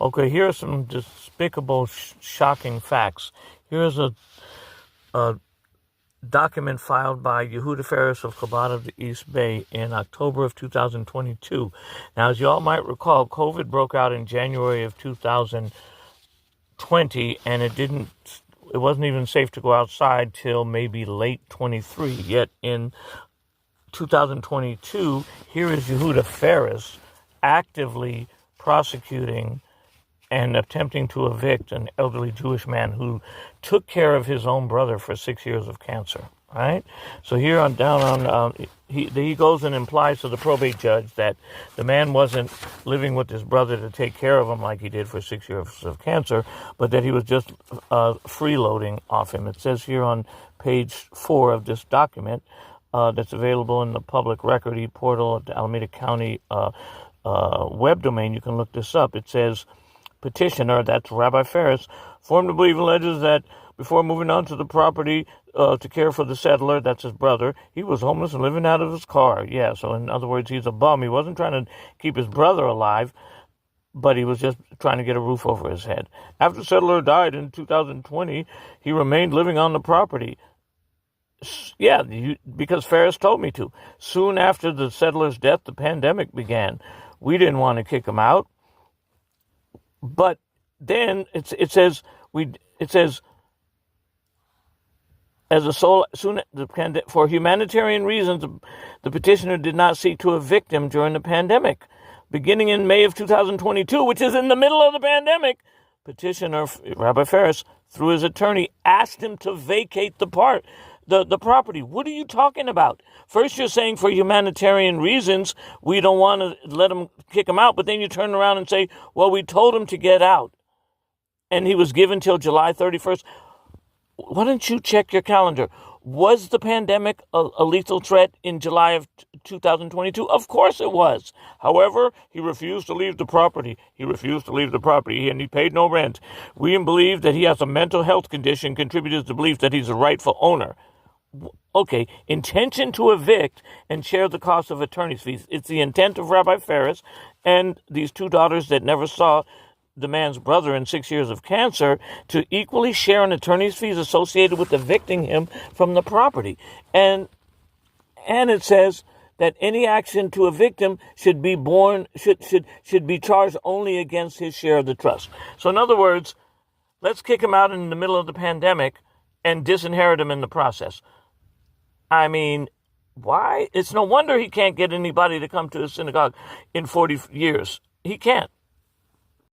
Okay, here are some despicable, shocking facts. Here's a document filed by Yehuda Ferris of Chabad of the East Bay in October of 2022. Now, as you all might recall, COVID broke out in January of 2020, and it wasn't even safe to go outside till maybe late 23. Yet in 2022, here is Yehuda Ferris actively prosecuting and attempting to evict an elderly Jewish man who took care of his own brother for 6 years of cancer. Right? So here on he goes and implies to the probate judge that the man wasn't living with his brother to take care of him like he did for 6 years of cancer, but that he was just freeloading off him. It says here on page 4 of this document that's available in the public record portal at the Alameda County web domain. You can look this up. It says, petitioner, that's Rabbi Ferris, formed to believe alleges that before moving on to the property to care for the settler, that's his brother, he was homeless and living out of his car. Yeah, so in other words, he's a bum. He wasn't trying to keep his brother alive, but he was just trying to get a roof over his head. After the settler died in 2020, he remained living on the property. Yeah, because Ferris told me to. Soon after the settler's death, the pandemic began. We didn't want to kick him out. But then it says for humanitarian reasons, the petitioner did not seek to evict him during the pandemic. Beginning in May of 2022, which is in the middle of the pandemic, petitioner Rabbi Ferris, through his attorney, asked him to vacate the property. What are you talking about? First, you're saying for humanitarian reasons, we don't want to let him kick him out. But then you turn around and say, well, we told him to get out. And he was given till July 31st. Why don't you check your calendar? Was the pandemic a lethal threat in July of 2022? Of course it was. However, he refused to leave the property. And he paid no rent. We believe that he has a mental health condition contributed to the belief that he's a rightful owner. Okay, intention to evict and share the cost of attorney's fees. It's the intent of Rabbi Ferris and these two daughters that never saw the man's brother in 6 years of cancer to equally share in attorney's fees associated with evicting him from the property. And it says that any action to evict him should be charged only against his share of the trust. So in other words, let's kick him out in the middle of the pandemic and disinherit him in the process. I mean, why? It's no wonder he can't get anybody to come to his synagogue in 40 years. He can't.